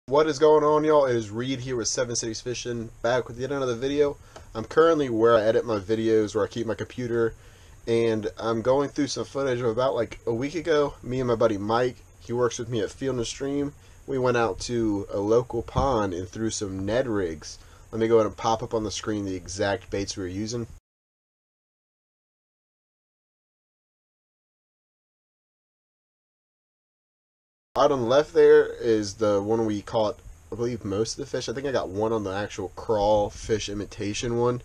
What is going on, y'all? It is Reed here with 7 Cities Fishing, back with yet another video. I'm currently where I edit my videos, where I keep my computer, and I'm going through some footage of about like a week ago. Me and my buddy Mike, he works with me at Field and Stream. We went out to a local pond and threw some Ned rigs. Let me go ahead and pop up on the screen the exact baits we were using. Out on the left there is the one we caught, I believe, most of the fish. I think I got one on the actual crawl fish imitation one.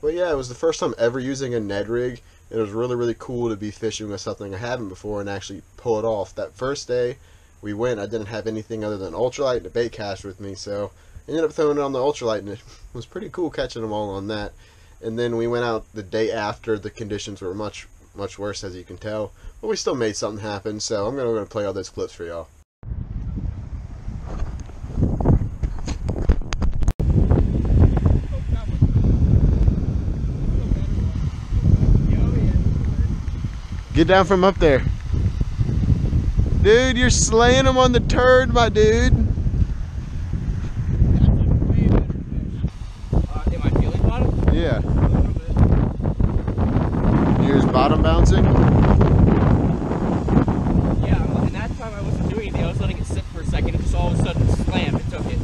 But yeah, it was the first time ever using a Ned rig. It was really cool to be fishing with something I haven't before and actually pull it off. That first day we went, I didn't have anything other than ultralight and a bait caster with me, so I ended up throwing it on the ultralight, and it was pretty cool catching them all on that. And then we went out the day after. The conditions were much worse, as you can tell, but we still made something happen. So I'm gonna play all those clips for y'all. Get down from up there. Dude, you're slaying them on the turd, my dude. Am I feeling bottom? Yeah. A little bit. Here's bottom bouncing. Yeah, and that time I wasn't doing anything. I was letting it sit for a second. It just all of a sudden slammed. It took it.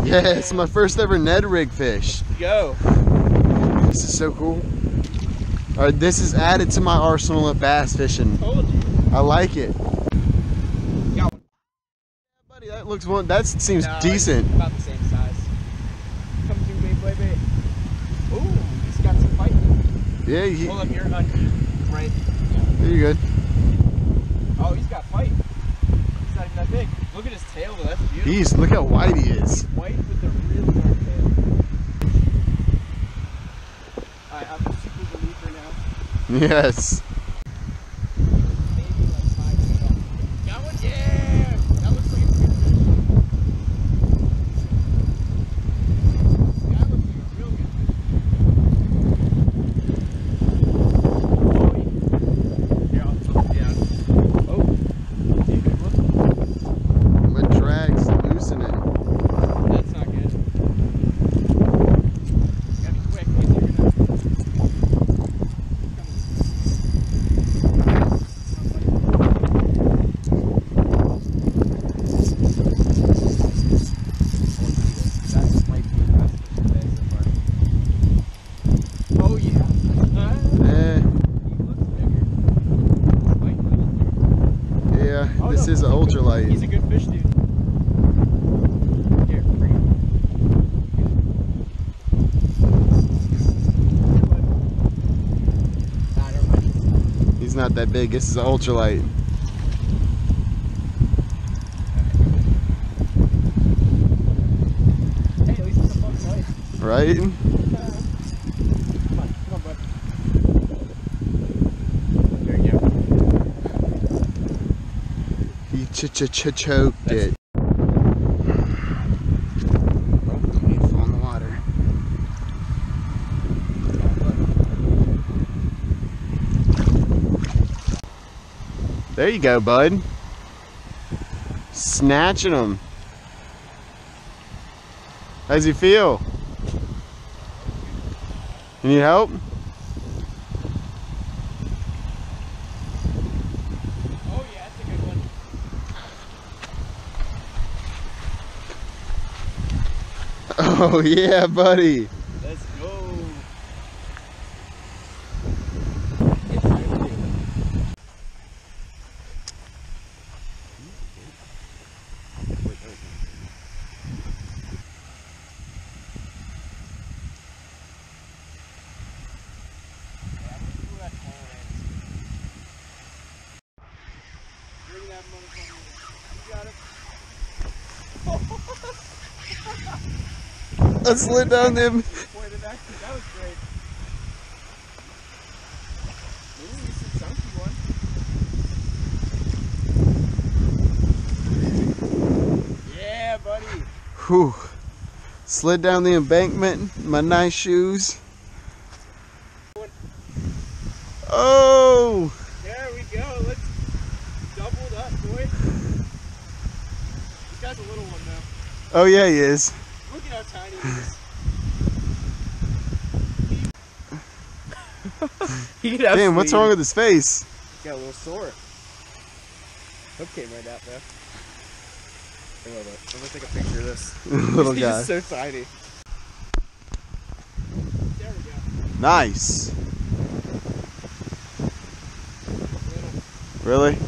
Yeah, it's my first ever Ned rig fish. Go. This is so cool. Alright, this is added to my arsenal of bass fishing. Told you. I like it. Got one. Yeah, buddy, that looks one. That seems decent. About the same size. Come through, baby. Ooh, he's got some fight. Yeah, Pull up here, right. There you go. Oh, he's got fight. He's not even that big. Look at his tail, though. That's beautiful. Look how wide he is. White with a real dark tail. Alright, I'm a super believer now. Yes. Maybe like 5 feet off. Got one? Yeah! That looks like it's a good fish. That looks like a real good fish. Oh, yeah, I'll tilt it down. Oh. Dude, look. My drag's loosening. That's not good. Gotta be quick because you're gonna. That might be the best fish today so far. Oh yeah. He looks bigger. Might be bigger. Yeah, Oh, this no, is an ultralight. He's a good fish, dude. Here, bring him. Nah, never mind. He's not that big. This is an ultralight. Hey, at least it's a fun fight. Right? Come on, bud. There you go. He choked it. He fell in the water. There you go, bud. Snatching him. How's he feel? You need help? Oh yeah, that's a good one. Oh yeah, buddy. Let's go. Bring that motherfucker in. You got it. I slid down them. Boy, that was great. Ooh, this is a chunky one. Whew. Slid down the embankment in my nice shoes. Oh! There we go. Let's double it up, boy. This guy's a little one now. Oh yeah, he is. Look at how tiny he is. Damn, what's wrong with his face? He's got a little sore. Hook came right out there. Hey, hold up. I'm gonna take a picture of this. Little He's guy. just so tiny. There we go. Nice. Really? He's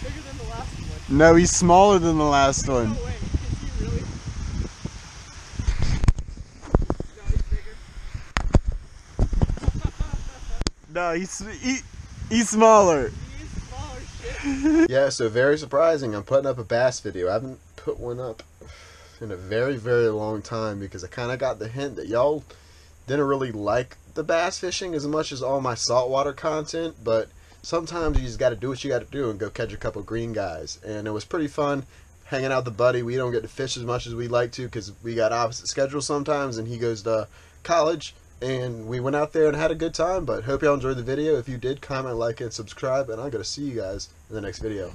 bigger than the last one. No, he's smaller than the last one. No way. Is he really? No, he's bigger. No, he's smaller. He is smaller, shit. Yeah, so very surprising. I'm putting up a bass video. I haven't put one up in a very, very long time because I kind of got the hint that y'all didn't really like the bass fishing as much as all my saltwater content, but sometimes you just got to do what you got to do and go catch a couple green guys. And it was pretty fun hanging out with the buddy. We don't get to fish as much as we like to because we got opposite schedules sometimes, and he goes to college. And we went out there and had a good time, but hope y'all enjoyed the video. If you did, comment, like, and subscribe, and I'm going to see you guys in the next video.